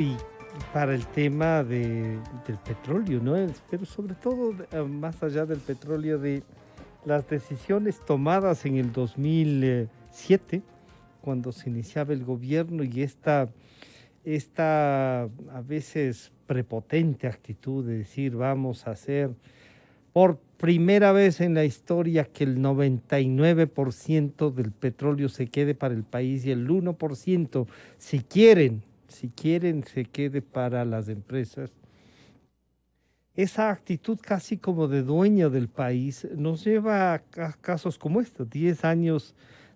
Y para el tema del petróleo, ¿no? Pero sobre todo, más allá del petróleo, de las decisiones tomadas en el 2007, cuando se iniciaba el gobierno y esta a veces prepotente actitud de decir vamos a hacer por primera vez en la historia que el 99% del petróleo se quede para el país y el 1%, si quieren, se quede para las empresas. Esa actitud casi como de dueño del país nos lleva a casos como estos, 10 años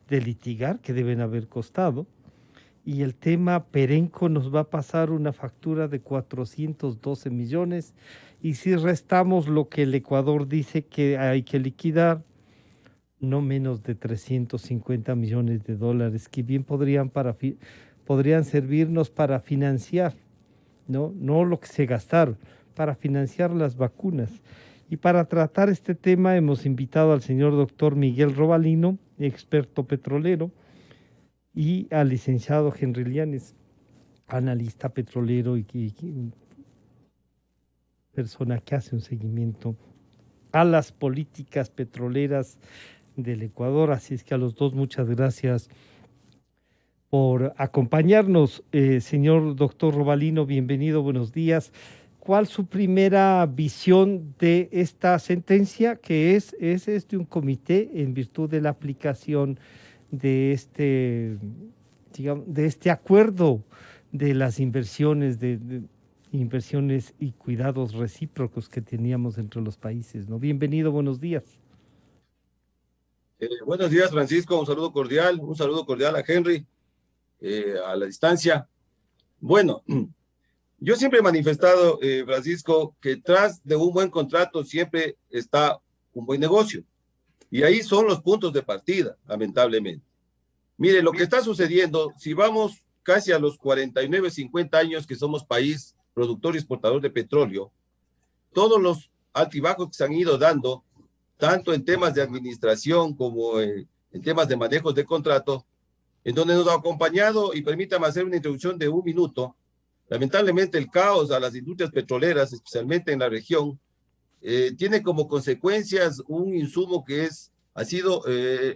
de litigar que deben haber costado, y el tema Perenco nos va a pasar una factura de 412 millones, y si restamos lo que el Ecuador dice que hay que liquidar, no menos de 350 millones de dólares, que bien podrían servirnos para financiar, no lo que se gastaron, para financiar las vacunas. Y para tratar este tema hemos invitado al señor doctor Miguel Robalino, experto petrolero, y al licenciado Henry Llanes, analista petrolero y persona que hace un seguimiento a las políticas petroleras del Ecuador. Así es que a los dos muchas gracias por acompañarnos. Señor doctor Robalino, bienvenido, buenos días. ¿Cuál su primera visión de esta sentencia, que es de un comité en virtud de la aplicación de digamos, de este acuerdo de las inversiones, de inversiones y cuidados recíprocos que teníamos entre los países, ¿no? Bienvenido, buenos días. Buenos días, Francisco. Un saludo cordial a Henry, a la distancia. Bueno, yo siempre he manifestado, Francisco, que tras de un buen contrato siempre está un buen negocio. Y ahí son los puntos de partida, lamentablemente. Mire, lo que está sucediendo, si vamos casi a los 49, 50 años que somos país productor y exportador de petróleo, todos los altibajos que se han ido dando, tanto en temas de administración como en temas de manejos de contrato, en donde nos ha acompañado, y permítame hacer una introducción de un minuto, lamentablemente el caos a las industrias petroleras, especialmente en la región, tiene como consecuencias un insumo que ha sido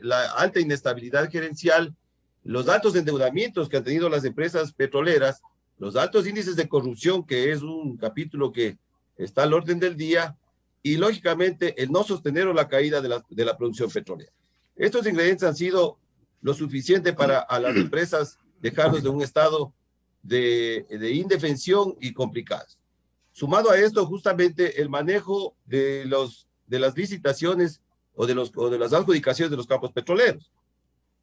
la alta inestabilidad gerencial, los altos endeudamientos que han tenido las empresas petroleras, los altos índices de corrupción, que es un capítulo que está al orden del día, y lógicamente el no sostener o la caída de la producción petrolera. Estos ingredientes han sido lo suficiente para a las empresas dejarlos de un estado de indefensión y complicados. Sumado a esto, justamente el manejo de las licitaciones o de las adjudicaciones de los campos petroleros.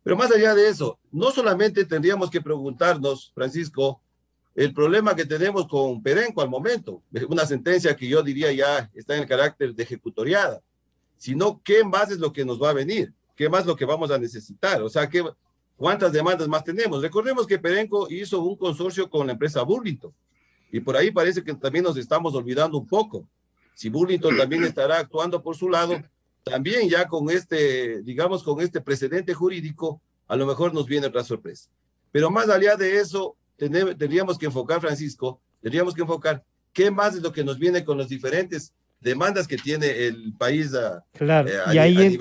Pero más allá de eso, no solamente tendríamos que preguntarnos, Francisco, el problema que tenemos con Perenco al momento, una sentencia que yo diría ya está en el carácter de ejecutoriada, sino qué más es lo que nos va a venir, qué más es lo que vamos a necesitar, o sea, cuántas demandas más tenemos. Recordemos que Perenco hizo un consorcio con la empresa Burlington, y por ahí parece que también nos estamos olvidando un poco. Si Burlington también estará actuando por su lado, también ya con digamos, con este precedente jurídico, a lo mejor nos viene otra sorpresa. Pero más allá de eso, tendríamos que enfocar, Francisco, tendríamos que enfocar qué más es lo que nos viene con las diferentes demandas que tiene el país Claro, y ahí a nivel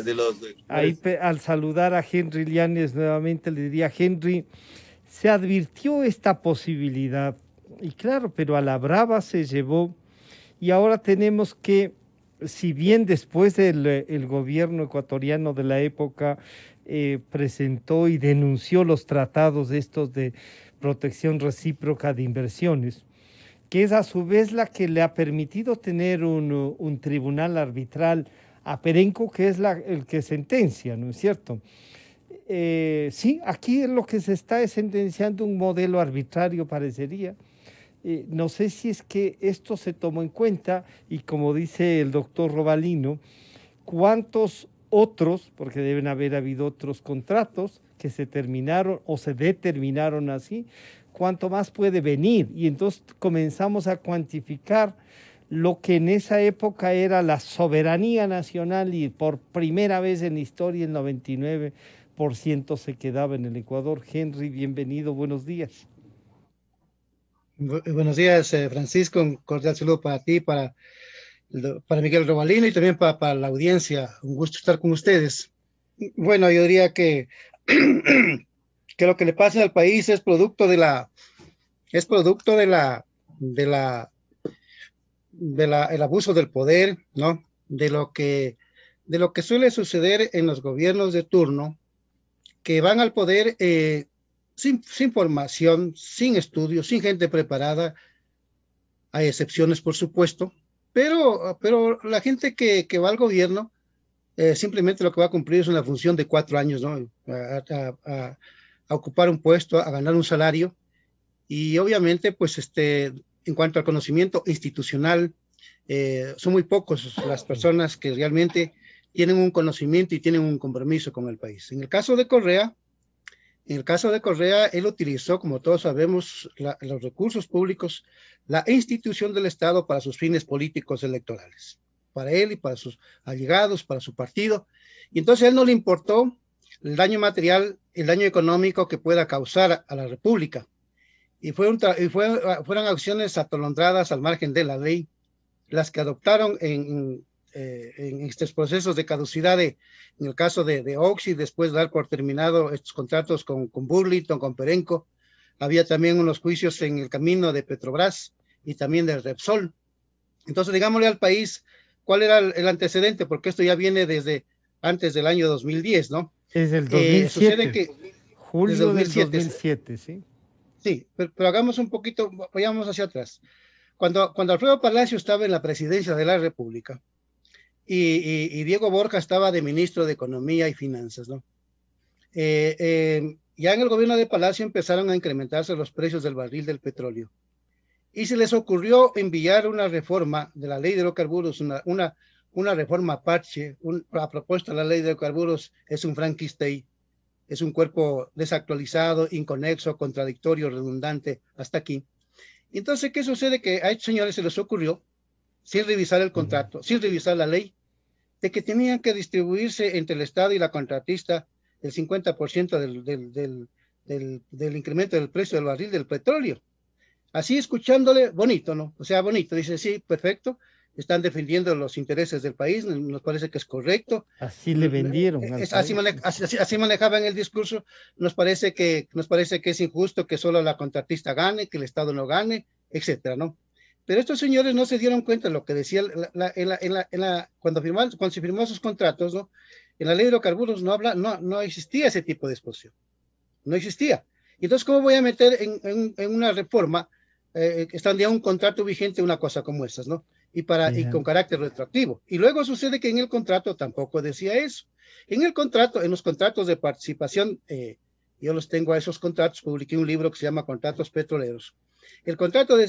de los... entonces, al saludar a Henry Llanes nuevamente le diría, Henry, se advirtió esta posibilidad, y claro, pero a la brava se llevó, y ahora tenemos que, si bien después el gobierno ecuatoriano de la época presentó y denunció los tratados estos de protección recíproca de inversiones, que es a su vez la que le ha permitido tener un tribunal arbitral a Perenco, que es el que sentencia, ¿no es cierto? Sí, aquí es lo que se está es sentenciando un modelo arbitrario, parecería. No sé si es que esto se tomó en cuenta y como dice el doctor Robalino, cuántos otros, porque deben haber habido otros contratos que se terminaron o se determinaron así, cuánto más puede venir. Y entonces comenzamos a cuantificar lo que en esa época era la soberanía nacional y por primera vez en la historia el 99% se quedaba en el Ecuador. Henry, bienvenido, buenos días. Buenos días, Francisco. Un cordial saludo para ti, para Miguel Robalino y también para la audiencia. Un gusto estar con ustedes. Bueno, yo diría que, que lo que le pasa al país es producto de la, el abuso del poder, ¿no? De lo que suele suceder en los gobiernos de turno, que van al poder sin formación, sin estudios, sin gente preparada. Hay excepciones, por supuesto, pero la gente que va al gobierno simplemente lo que va a cumplir es una función de 4 años, ¿no? A ocupar un puesto, a ganar un salario. Y obviamente, pues, en cuanto al conocimiento institucional, son muy pocos las personas que realmente tienen un conocimiento y tienen un compromiso con el país. En el caso de Correa, él utilizó, como todos sabemos, los recursos públicos, la institución del Estado para sus fines políticos electorales, para él y para sus allegados, para su partido. Y entonces a él no le importó el daño material, el daño económico que pueda causar a la República. Fueron acciones atolondradas al margen de la ley, las que adoptaron en estos procesos de caducidad, en el caso de Oxy, después de dar por terminado estos contratos con Burlington, con Perenco. Había también unos juicios en el camino de Petrobras y también de Repsol. Entonces, digámosle al país cuál era el antecedente, porque esto ya viene desde antes del año 2010, ¿no? Desde el 2007, sucede que desde julio del 2007, 2007, ¿sí? Sí, pero hagamos un poquito, vayamos hacia atrás. Cuando Alfredo Palacio estaba en la presidencia de la República y Diego Borja estaba de ministro de Economía y Finanzas, ¿no? Ya en el gobierno de Palacio empezaron a incrementarse los precios del barril del petróleo. Y se les ocurrió enviar una reforma de la ley de hidrocarburos, una reforma parche, a propuesta de la ley de hidrocarburos es un Frankenstein, es un cuerpo desactualizado, inconexo, contradictorio, redundante, hasta aquí. Entonces, ¿qué sucede? Que a estos señores se les ocurrió, sin revisar el contrato, sin revisar la ley, de que tenían que distribuirse entre el Estado y la contratista el 50% del incremento del precio del barril del petróleo. Así escuchándole, bonito, ¿no? O sea, bonito, dice, sí, perfecto, están defendiendo los intereses del país, nos parece que es correcto. Así le vendieron al país. Así manejaban el discurso, nos parece que es injusto que solo la contratista gane, que el Estado no gane, etcétera, ¿no? Pero estos señores no se dieron cuenta de lo que decía cuando se firmó esos contratos, ¿no? En la ley de hidrocarburos no existía ese tipo de exposición, no existía. Entonces, ¿cómo voy a meter en una reforma estando ya un contrato vigente una cosa como esas, ¿no? Y con carácter retroactivo. Y luego sucede que en el contrato tampoco decía eso. En los contratos de participación, yo los tengo a esos contratos, publiqué un libro que se llama Contratos Petroleros.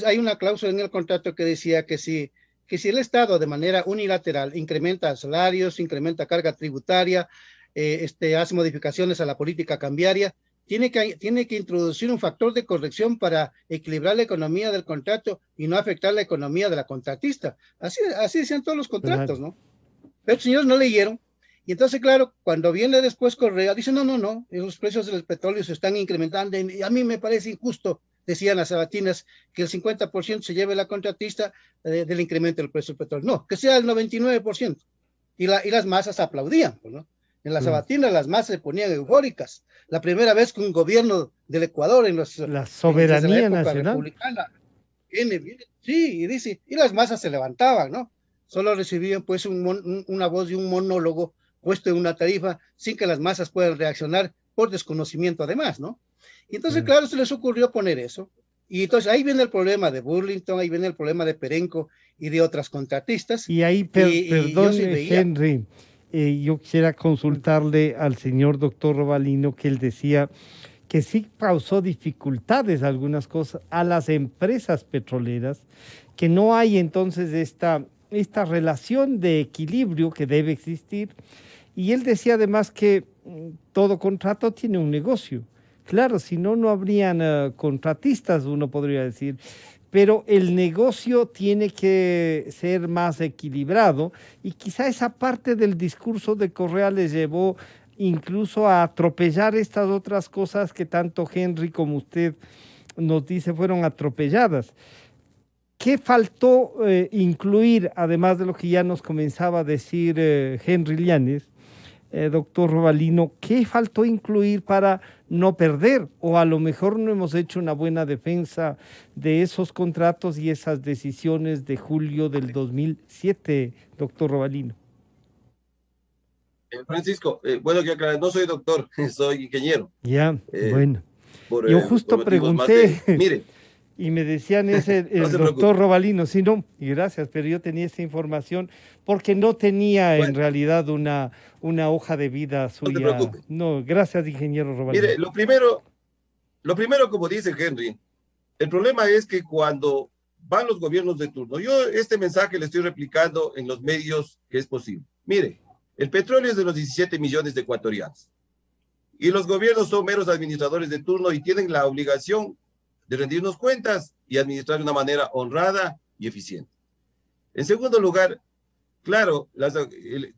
Hay una cláusula en el contrato que decía que si el Estado de manera unilateral incrementa salarios, incrementa carga tributaria, hace modificaciones a la política cambiaria, tiene que introducir un factor de corrección para equilibrar la economía del contrato y no afectar la economía de la contratista. Así decían todos los contratos, ¿no? Pero los señores no leyeron. Y entonces, claro, cuando viene después Correa, dice, no, los precios del petróleo se están incrementando y a mí me parece injusto, decían las sabatinas, que el 50% se lleve la contratista del incremento del precio del petróleo. No, que sea el 99%. Y las masas aplaudían, ¿no? En la sabatina las masas se ponían eufóricas. La primera vez que un gobierno del Ecuador la soberanía desde la época nacional republicana viene, sí, y dice, y las masas se levantaban, ¿no? Solo recibían pues una voz y un monólogo puesto en una tarifa sin que las masas puedan reaccionar por desconocimiento además, ¿no? Y entonces, claro, se les ocurrió poner eso. Y entonces ahí viene el problema de Burlington, ahí viene el problema de Perenco y de otras contratistas. Y ahí, perdón, sí Henry, yo quisiera consultarle al señor doctor Robalino que él decía que sí causó dificultades algunas cosas a las empresas petroleras, que no hay entonces esta relación de equilibrio que debe existir. Y él decía además que todo contrato tiene un negocio. Claro, si no, no habrían contratistas, uno podría decir, pero el negocio tiene que ser más equilibrado y quizá esa parte del discurso de Correa les llevó incluso a atropellar estas otras cosas que tanto Henry como usted nos dice, fueron atropelladas. ¿Qué faltó incluir, además de lo que ya nos comenzaba a decir Henry Llanes, doctor Robalino, qué faltó incluir para no perder? O a lo mejor no hemos hecho una buena defensa de esos contratos y esas decisiones de julio del 2007, doctor Robalino. Francisco, bueno, que aclarar, no soy doctor, soy ingeniero. Ya, bueno. Yo justo pregunté, mire, y me decían es el no doctor Robalino, sí, no, y gracias, pero yo tenía esa información porque no tenía en realidad una hoja de vida suya. No te preocupes. No, gracias, ingeniero Robalino. Mire, lo primero, como dice Henry, el problema es que cuando van los gobiernos de turno, yo este mensaje le estoy replicando en los medios que es posible. Mire, el petróleo es de los 17 millones de ecuatorianos y los gobiernos son meros administradores de turno y tienen la obligación de rendirnos cuentas y administrar de una manera honrada y eficiente. En segundo lugar, claro,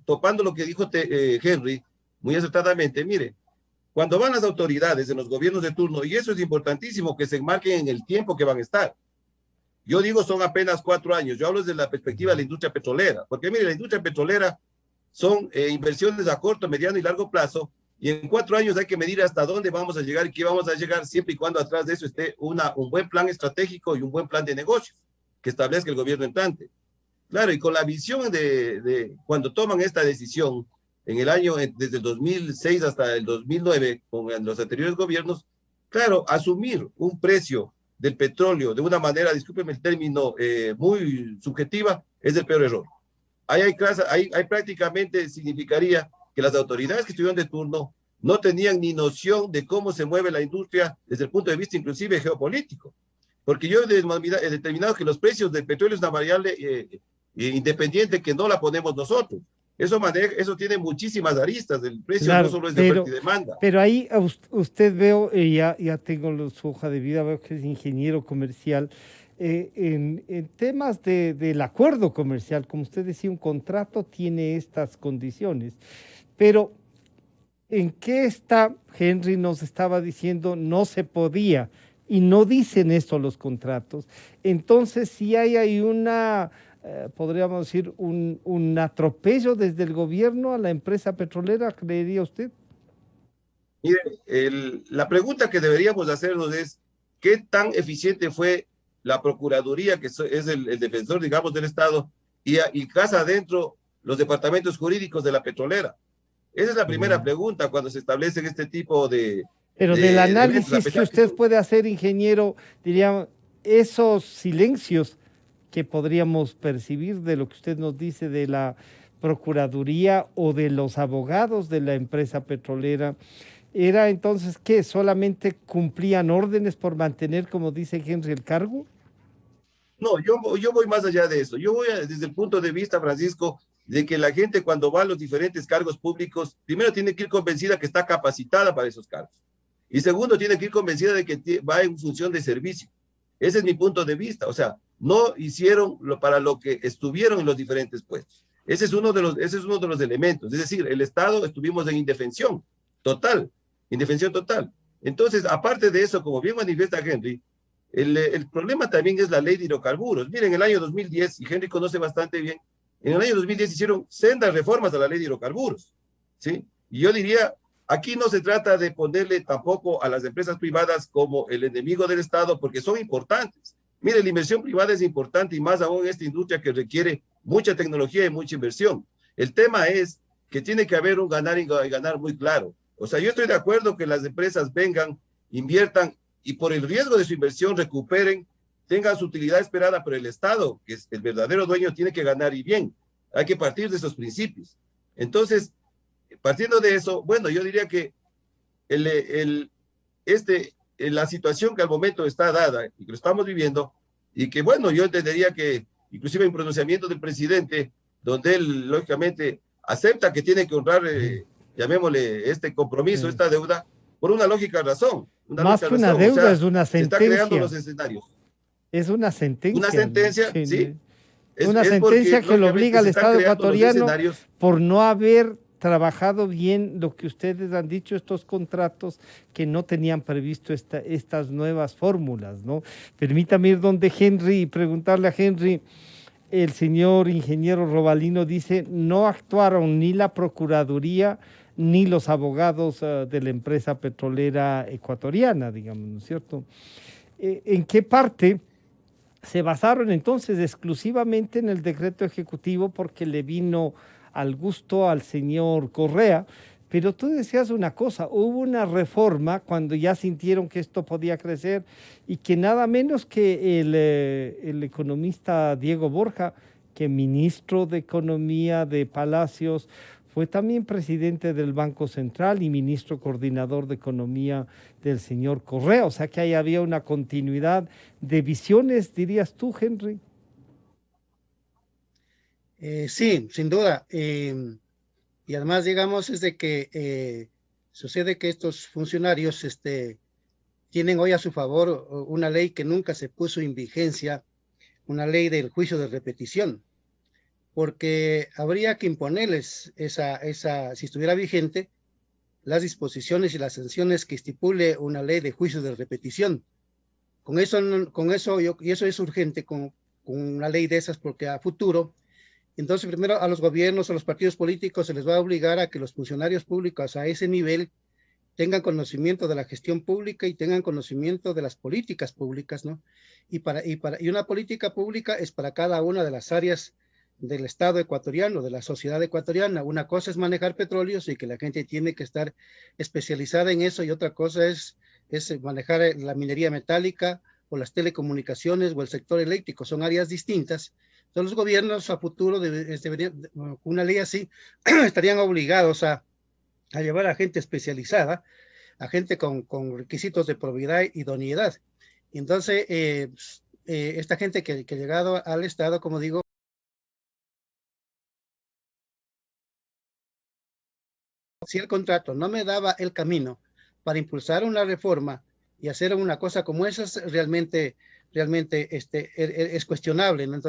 topando lo que dijo Henry muy acertadamente, mire, cuando van las autoridades en los gobiernos de turno, y eso es importantísimo, que se enmarquen en el tiempo que van a estar. Yo digo son apenas 4 años, yo hablo desde la perspectiva de la industria petrolera, porque mire, la industria petrolera son inversiones a corto, mediano y largo plazo, y en 4 años hay que medir hasta dónde vamos a llegar y qué vamos a llegar, siempre y cuando atrás de eso esté un buen plan estratégico y un buen plan de negocios que establezca el gobierno entrante. Claro, y con la visión de cuando toman esta decisión, en el año, desde el 2006 hasta el 2009, con los anteriores gobiernos, claro, asumir un precio del petróleo de una manera, discúlpeme el término, muy subjetiva, es el peor error. Ahí prácticamente significaría que las autoridades que estuvieron de turno no tenían ni noción de cómo se mueve la industria desde el punto de vista inclusive geopolítico. Porque yo he determinado que los precios del petróleo es una variable independiente que no la ponemos nosotros. Eso tiene muchísimas aristas, el precio claro, no solo es de oferta y demanda. Pero ahí usted veo, ya tengo su hoja de vida, veo que es ingeniero comercial, en temas del acuerdo comercial, como usted decía, un contrato tiene estas condiciones, pero ¿en qué está? Henry nos estaba diciendo no se podía, y no dicen esto los contratos. Entonces, si hay ahí podríamos decir, un atropello desde el gobierno a la empresa petrolera, ¿creería usted? Mire, la pregunta que deberíamos hacernos es, ¿qué tan eficiente fue la Procuraduría, que es el defensor, digamos, del Estado, y casa adentro los departamentos jurídicos de la petrolera? Esa es la primera pregunta cuando se establecen este tipo de... Pero del análisis que usted puede hacer, ingeniero, diría, esos silencios que podríamos percibir de lo que usted nos dice de la Procuraduría o de los abogados de la empresa petrolera, ¿era entonces que solamente cumplían órdenes por mantener, como dice Henry, el cargo? No, yo voy más allá de eso. Yo voy desde el punto de vista, Francisco, de que la gente cuando va a los diferentes cargos públicos, primero tiene que ir convencida que está capacitada para esos cargos. Y segundo, tiene que ir convencida de que va en función de servicio. Ese es mi punto de vista. O sea, no hicieron para lo que estuvieron en los diferentes puestos. Ese es uno de los elementos. Es decir, el Estado estuvimos en indefensión total. Entonces, aparte de eso, como bien manifiesta Henry, el problema también es la ley de hidrocarburos. Miren, en el año 2010, y Henry conoce bastante bien, en el año 2010 hicieron sendas reformas a la ley de hidrocarburos, ¿sí? Y yo diría, aquí no se trata de ponerle tampoco a las empresas privadas como el enemigo del Estado, porque son importantes. Mire, la inversión privada es importante y más aún en esta industria que requiere mucha tecnología y mucha inversión. El tema es que tiene que haber un ganar y ganar muy claro. O sea, yo estoy de acuerdo que las empresas vengan, inviertan y por el riesgo de su inversión recuperen, tengan su utilidad esperada, pero el Estado, que es el verdadero dueño, tiene que ganar y bien. Hay que partir de esos principios. Entonces, partiendo de eso, bueno, yo diría que la situación que al momento está dada y que lo estamos viviendo, y que bueno, yo entendería que inclusive en pronunciamiento del presidente, donde él lógicamente acepta que tiene que honrar, llamémosle, este compromiso, esta deuda, por una lógica razón. Más que una deuda, o sea, es una sentencia. Se está creando los escenarios. Es una sentencia. Una sentencia, sí. Una sentencia que lo obliga al Estado ecuatoriano por no haber trabajado bien lo que ustedes han dicho, estos contratos que no tenían previsto estas nuevas fórmulas, ¿no? Permítame ir donde Henry y preguntarle a Henry. El señor ingeniero Robalino dice, no actuaron ni la Procuraduría ni los abogados de la empresa petrolera ecuatoriana, digamos, ¿no es cierto? ¿En qué parte se basaron entonces exclusivamente en el decreto ejecutivo porque le vino al gusto al señor Correa? Pero tú decías una cosa, hubo una reforma cuando ya sintieron que esto podía crecer y que nada menos que el economista Diego Borja, que ministro de Economía de Palacios, fue también presidente del Banco Central y ministro coordinador de Economía del señor Correa. O sea que ahí había una continuidad de visiones, dirías tú, Henry. Sí, sin duda. Y además, digamos, es de que sucede que estos funcionarios tienen hoy a su favor una ley que nunca se puso en vigencia, una ley del juicio de repetición, porque habría que imponerles si estuviera vigente, las disposiciones y las sanciones que estipule una ley de juicio de repetición. Y eso es urgente con una ley de esas, porque a futuro, entonces primero a los gobiernos, a los partidos políticos se les va a obligar a que los funcionarios públicos a ese nivel tengan conocimiento de la gestión pública y tengan conocimiento de las políticas públicas, ¿no? Y una política pública es para cada una de las áreas del Estado ecuatoriano, de la sociedad ecuatoriana. Una cosa es manejar petróleos y que la gente tiene que estar especializada en eso, y otra cosa es manejar la minería metálica o las telecomunicaciones o el sector eléctrico. Son áreas distintas. Entonces los gobiernos a futuro, una ley así, estarían obligados a llevar a gente especializada, a gente con requisitos de probidad y idoneidad. Y entonces, esta gente que ha llegado al Estado, como digo, si el contrato no me daba el camino para impulsar una reforma y hacer una cosa como esa, realmente es cuestionable, ¿no?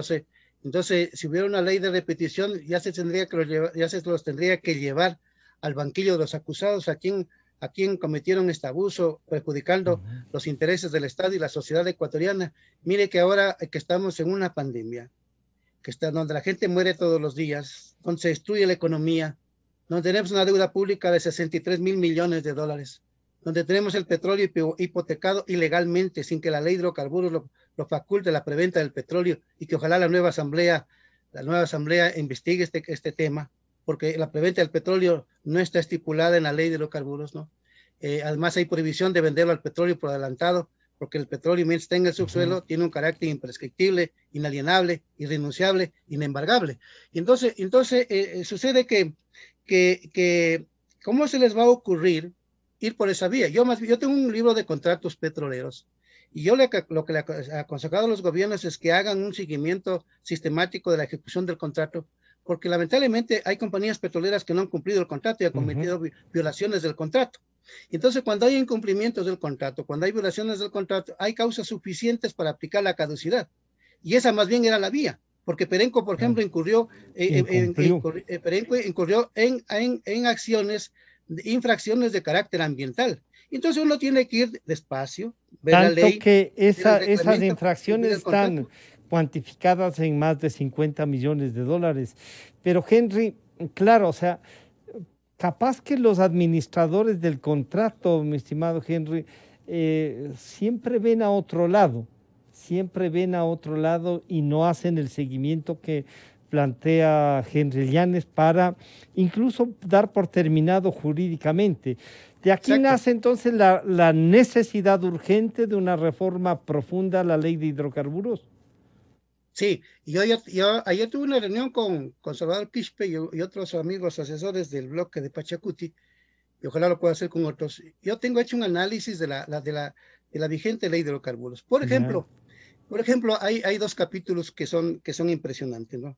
Entonces, si hubiera una ley de repetición, ya se los tendría que llevar al banquillo de los acusados, a quien cometieron este abuso, perjudicando los intereses del Estado y la sociedad ecuatoriana. Mire que ahora que estamos en una pandemia, donde la gente muere todos los días, donde se destruye la economía, donde tenemos una deuda pública de 63.000 millones de dólares, donde tenemos el petróleo hipotecado ilegalmente, sin que la ley de hidrocarburos lo faculte, la preventa del petróleo, y que ojalá la nueva asamblea investigue este tema, porque la preventa del petróleo no está estipulada en la ley de hidrocarburos, ¿no? Además hay prohibición de venderlo al petróleo por adelantado, porque el petróleo, mientras esté en el subsuelo, tiene un carácter imprescriptible, inalienable, irrenunciable, inembargable. Y entonces sucede que ¿cómo se les va a ocurrir ir por esa vía? Yo tengo un libro de contratos petroleros, y yo lo que le he aconsejado a los gobiernos es que hagan un seguimiento sistemático de la ejecución del contrato, porque lamentablemente hay compañías petroleras que no han cumplido el contrato y han cometido violaciones del contrato. Entonces, cuando hay incumplimientos del contrato, cuando hay violaciones del contrato, hay causas suficientes para aplicar la caducidad. Y esa más bien era la vía, porque Perenco, por ejemplo, incurrió en infracciones de carácter ambiental. Entonces uno tiene que ir despacio, ver la ley. Tanto que esas infracciones están cuantificadas en más de 50 millones de dólares. Pero Henry, claro, o sea, capaz que los administradores del contrato, mi estimado Henry, siempre ven a otro lado, y no hacen el seguimiento que plantea Henry Llanes para incluso dar por terminado jurídicamente. De aquí nace entonces la necesidad urgente de una reforma profunda a la ley de hidrocarburos. Sí, y yo ayer tuve una reunión con Salvador Quispe y otros amigos asesores del bloque de Pachacuti, y ojalá lo pueda hacer con otros. Yo tengo hecho un análisis de la vigente ley de hidrocarburos. Por ejemplo, hay dos capítulos que son impresionantes, ¿no?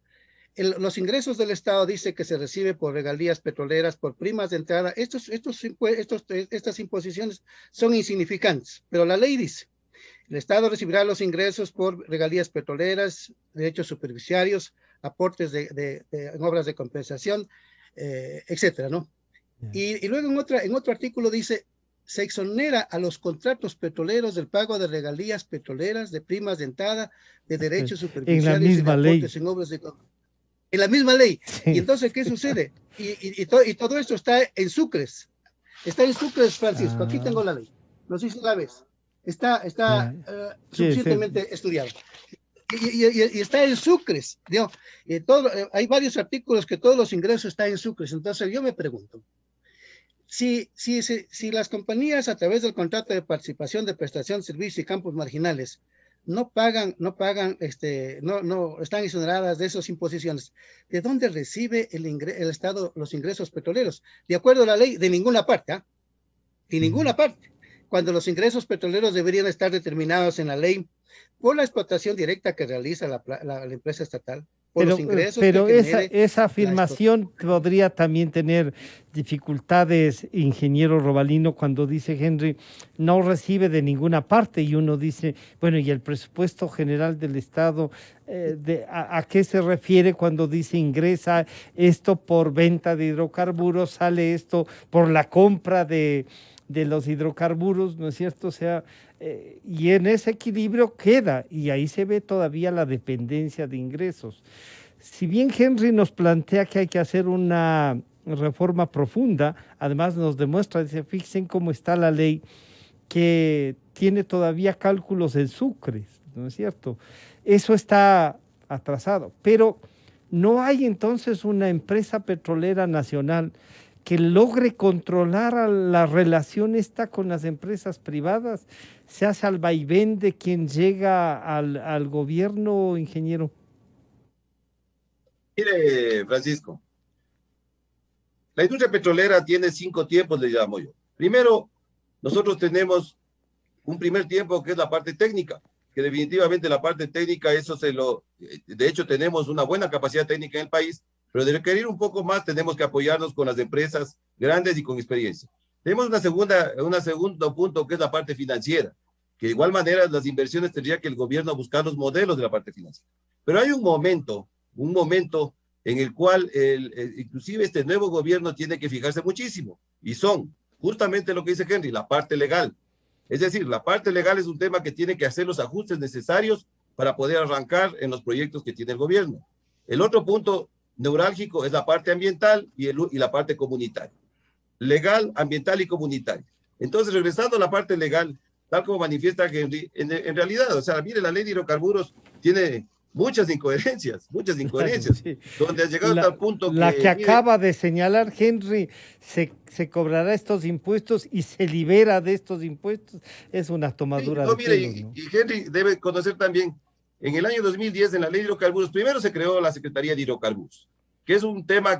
Los ingresos del Estado dice que se recibe por regalías petroleras, por primas de entrada. Estas imposiciones son insignificantes, pero la ley dice: el Estado recibirá los ingresos por regalías petroleras, derechos superficiarios, aportes en obras de compensación, etcétera, ¿no? Y luego en otro artículo dice, se exonera a los contratos petroleros del pago de regalías petroleras, de primas de entrada, de derechos en la superficiales y de misma ley. aportes en obras de... En la misma ley. Sí. Y entonces, ¿qué sucede? Y todo esto está en Sucres. Está en Sucres, Francisco. Aquí tengo la ley. No sé si la ves. Está suficientemente estudiado. Y está en Sucres. ¿No? Hay varios artículos que todos los ingresos están en Sucres. Entonces yo me pregunto, si las compañías a través del contrato de participación de prestación de servicios y campos marginales no están exoneradas de esas imposiciones, ¿de dónde recibe el Estado los ingresos petroleros? De acuerdo a la ley, de ninguna parte, ¿eh? De ninguna parte. Cuando los ingresos petroleros deberían estar determinados en la ley por la explotación directa que realiza la empresa estatal. Pero esa afirmación podría también tener dificultades, ingeniero Robalino, cuando dice Henry, no recibe de ninguna parte, y uno dice, bueno, ¿y el presupuesto general del Estado a qué se refiere cuando dice ingresa esto por venta de hidrocarburos, sale esto por la compra de los hidrocarburos, ¿no es cierto? O sea, y en ese equilibrio queda, y ahí se ve todavía la dependencia de ingresos. Si bien Henry nos plantea que hay que hacer una reforma profunda, además nos demuestra, dice, fíjense cómo está la ley, que tiene todavía cálculos en sucres, ¿no es cierto? Eso está atrasado, pero no hay entonces una empresa petrolera nacional que logre controlar a la relación esta con las empresas privadas. Se hace al vaivén de quien llega al gobierno, ingeniero. Mire, Francisco, la industria petrolera tiene 5 tiempos, le llamo yo. Primero, nosotros tenemos un primer tiempo que es la parte técnica, que definitivamente la parte técnica, de hecho tenemos una buena capacidad técnica en el país, pero de requerir un poco más tenemos que apoyarnos con las empresas grandes y con experiencia. Tenemos un segundo punto que es la parte financiera, que de igual manera las inversiones tendría que el gobierno buscar los modelos de la parte financiera. Pero hay un momento en el cual inclusive este nuevo gobierno tiene que fijarse muchísimo, y son justamente lo que dice Henry, la parte legal. Es decir, la parte legal es un tema que tiene que hacer los ajustes necesarios para poder arrancar en los proyectos que tiene el gobierno. El otro punto neurálgico es la parte ambiental y la parte comunitaria. Legal, ambiental y comunitaria. Entonces, regresando a la parte legal, tal como manifiesta Henry, en realidad, o sea, mire, la ley de hidrocarburos tiene muchas incoherencias, sí. Donde ha llegado a tal punto que... La que acaba de señalar Henry, se cobrará estos impuestos y se libera de estos impuestos, es una tomadura de mire, pelo, ¿no? Y Henry debe conocer también, en el año 2010, en la ley de hidrocarburos, primero se creó la Secretaría de Hidrocarburos, que es un tema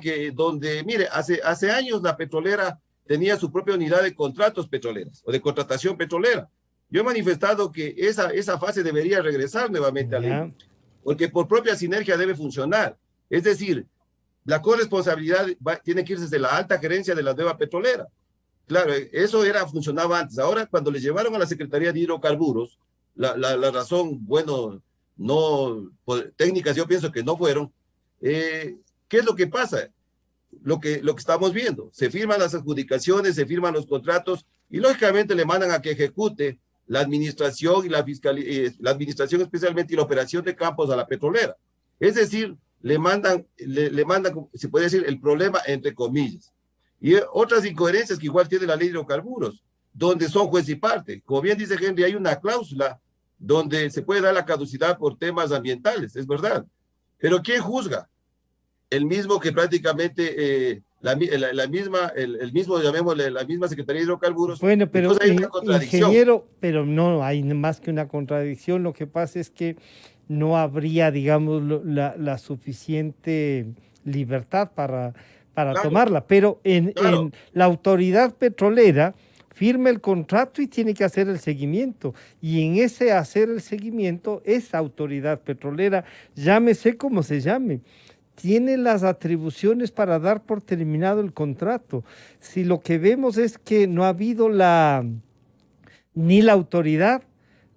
mire, hace años la petrolera tenía su propia unidad de contratos petroleras o de contratación petrolera. Yo he manifestado que esa fase debería regresar nuevamente a la ley, porque por propia sinergia debe funcionar. Es decir, la corresponsabilidad tiene que irse desde la alta gerencia de la nueva petrolera. Claro, eso funcionaba antes. Ahora, cuando le llevaron a la Secretaría de Hidrocarburos, la razón, bueno, técnicas yo pienso que no fueron. ¿Qué es lo que pasa? Lo que estamos viendo. Se firman las adjudicaciones, se firman los contratos y lógicamente le mandan a que ejecute la administración y la administración especialmente y la operación de campos a la petrolera. Es decir, le mandan, se puede decir, el problema entre comillas. Y otras incoherencias que igual tiene la ley de hidrocarburos, donde son juez y parte. Como bien dice Henry, hay una cláusula donde se puede dar la caducidad por temas ambientales, es verdad. Pero ¿quién juzga? El mismo que prácticamente la misma Secretaría de Hidrocarburos. Bueno, pero hay una contradicción. ingeniero, pero no hay más que una contradicción. Lo que pasa es que no habría, digamos, la suficiente libertad para claro, tomarla. Pero en la autoridad petrolera firma el contrato y tiene que hacer el seguimiento. Y en ese hacer el seguimiento, esa autoridad petrolera, llámese como se llame, tiene las atribuciones para dar por terminado el contrato. Si lo que vemos es que no ha habido ni la autoridad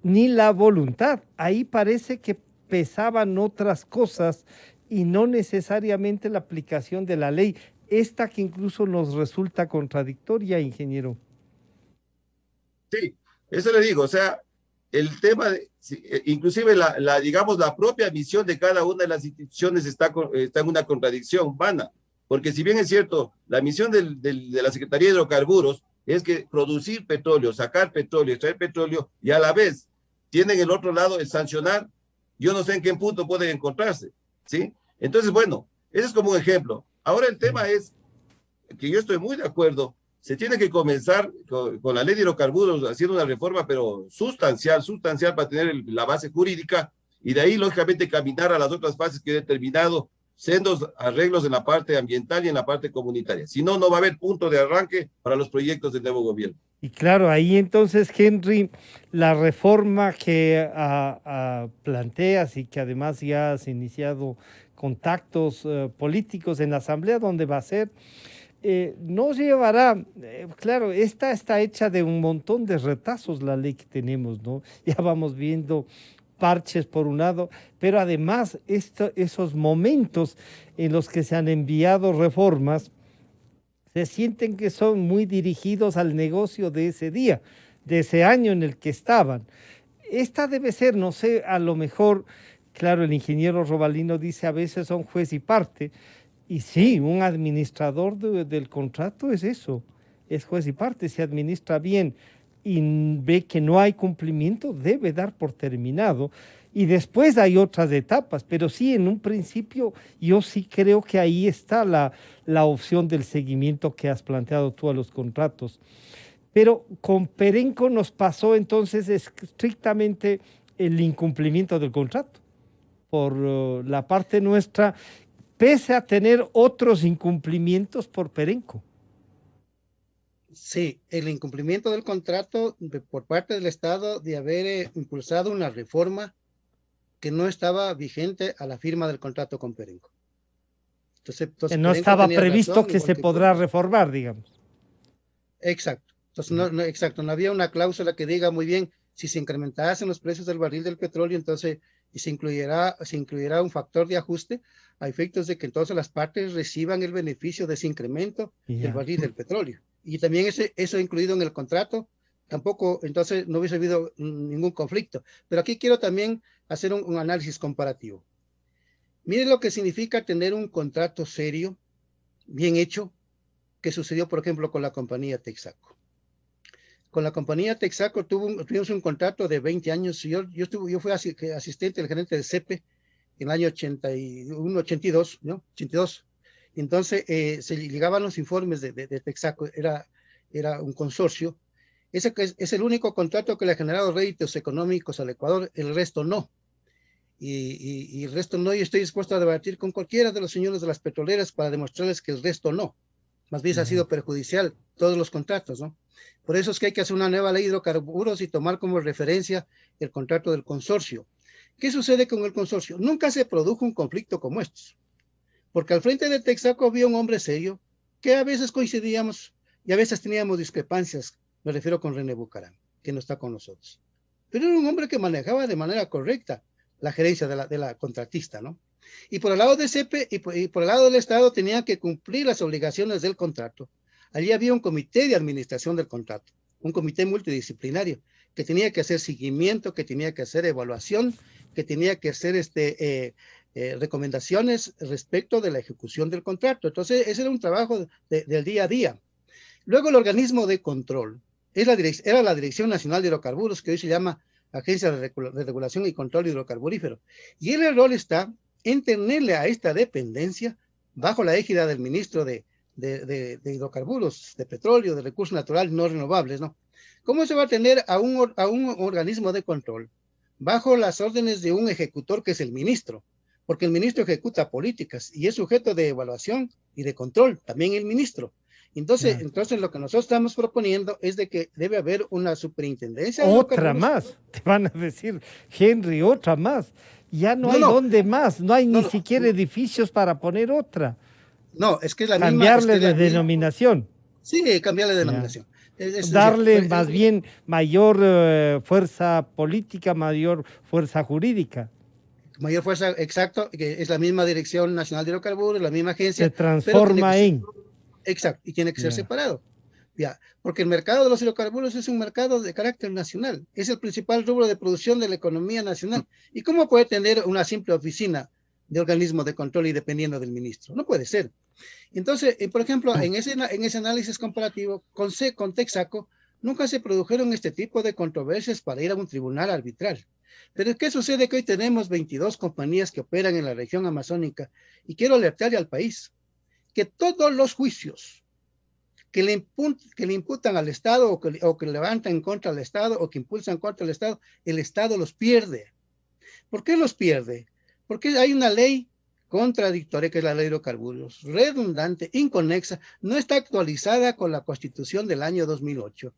ni la voluntad, ahí parece que pesaban otras cosas y no necesariamente la aplicación de la ley. esta que incluso nos resulta contradictoria, ingeniero. Sí, eso le digo, o sea, el tema, inclusive digamos, la propia misión de cada una de las instituciones está en una contradicción vana, porque si bien es cierto, la misión de la Secretaría de Hidrocarburos es que producir petróleo, sacar petróleo, extraer petróleo, y a la vez tienen el otro lado el sancionar, yo no sé en qué punto pueden encontrarse, ¿sí? Entonces, bueno, ese es como un ejemplo. Ahora el tema es que yo estoy muy de acuerdo, se tiene que comenzar con la ley de hidrocarburos haciendo una reforma, pero sustancial para tener la base jurídica y de ahí, lógicamente, caminar a las otras fases que he determinado, sendos arreglos en la parte ambiental y en la parte comunitaria. Si no, no va a haber punto de arranque para los proyectos del nuevo gobierno. Y claro, ahí entonces, Henry, la reforma que planteas y que además ya has iniciado contactos políticos en la Asamblea, donde va a ser, nos llevará, claro, esta está hecha de un montón de retazos la ley que tenemos, ¿no? Ya vamos viendo parches por un lado, pero además esos momentos en los que se han enviado reformas se sienten que son muy dirigidos al negocio de ese día, de ese año en el que estaban. Esta debe ser, no sé, a lo mejor, claro, el ingeniero Robalino dice a veces son juez y parte, y sí, un administrador del contrato es eso, es juez y parte, se administra bien y ve que no hay cumplimiento, debe dar por terminado. Y después hay otras etapas, pero sí, en un principio yo sí creo que ahí está la opción del seguimiento que has planteado tú a los contratos. Pero con Perenco nos pasó entonces estrictamente el incumplimiento del contrato por la parte nuestra, pese a tener otros incumplimientos por Perenco. Sí, el incumplimiento del contrato por parte del Estado de haber impulsado una reforma que no estaba vigente a la firma del contrato con Perenco. Entonces No Perenco estaba tenía previsto razón, que igual se que podrá reformar, digamos. exacto. Entonces, exacto, no había una cláusula que diga muy bien, si se incrementasen los precios del barril del petróleo, entonces y se incluirá un factor de ajuste a efectos de que entonces las partes reciban el beneficio de ese incremento del barril del petróleo. Y también eso incluido en el contrato, tampoco, entonces no hubiese habido ningún conflicto. Pero aquí quiero también hacer un análisis comparativo. Mire lo que significa tener un contrato serio, bien hecho, que sucedió, por ejemplo, con la compañía Texaco. Con la compañía Texaco tuvimos un contrato de 20 años. Yo fui asistente del gerente del CEPE en el año 81, 82, ¿no? 82. Entonces, se llegaban los informes de Texaco, era un consorcio. Ese es el único contrato que le ha generado réditos económicos al Ecuador, el resto no. Y el resto no, y estoy dispuesto a debatir con cualquiera de los señores de las petroleras para demostrarles que el resto no. Más bien ha sido perjudicial todos los contratos, ¿no? Por eso es que hay que hacer una nueva ley de hidrocarburos y tomar como referencia el contrato del consorcio. ¿Qué sucede con el consorcio? Nunca se produjo un conflicto como estos, porque al frente de Texaco había un hombre serio que a veces coincidíamos y a veces teníamos discrepancias, me refiero con René Bucarán, que no está con nosotros. Pero era un hombre que manejaba de manera correcta la gerencia de la contratista, ¿no? Y por el lado de CEPE y por el lado del Estado tenían que cumplir las obligaciones del contrato. Allí había un comité de administración del contrato, un comité multidisciplinario que tenía que hacer seguimiento, que tenía que hacer evaluación, que tenía que hacer recomendaciones respecto de la ejecución del contrato. Entonces, ese era un trabajo del día a día. Luego, el organismo de control era la Dirección Nacional de Hidrocarburos, que hoy se llama Agencia de Regulación y Control Hidrocarburífero. Y el rol está en tenerle a esta dependencia, bajo la égida del ministro de hidrocarburos, de petróleo, de recursos naturales no renovables, ¿no? ¿Cómo se va a tener a un organismo de control bajo las órdenes de un ejecutor que es el ministro? Porque el ministro ejecuta políticas y es sujeto de evaluación y de control, también el ministro. Entonces lo que nosotros estamos proponiendo es de que debe haber una superintendencia. Otra más, te van a decir, Henry, otra más. Ya no hay dónde más, no hay ni siquiera edificios para poner otra. No, es que es la cambiarle misma. de denominación. Sí, cambiarle de denominación. Darle más bien mayor fuerza política, mayor fuerza jurídica. mayor fuerza, exacto, que es la misma Dirección Nacional de Hidrocarburos, la misma agencia. Se transforma en. Exacto, y tiene que ser separado. Ya, porque el mercado de los hidrocarburos es un mercado de carácter nacional, es el principal rubro de producción de la economía nacional. ¿Y cómo puede tener una simple oficina de organismo de control y dependiendo del ministro? No puede ser. Entonces, por ejemplo, en ese análisis comparativo con Texaco, nunca se produjeron este tipo de controversias para ir a un tribunal arbitral. Pero ¿qué sucede? Que hoy tenemos 22 compañías que operan en la región amazónica y quiero alertarle al país que todos los juicios que le imputan al Estado o que levantan en contra del Estado o que impulsan contra el Estado los pierde. ¿Por qué los pierde? Porque hay una ley contradictoria, que es la ley de hidrocarburos, redundante, inconexa, no está actualizada con la Constitución del año 2008.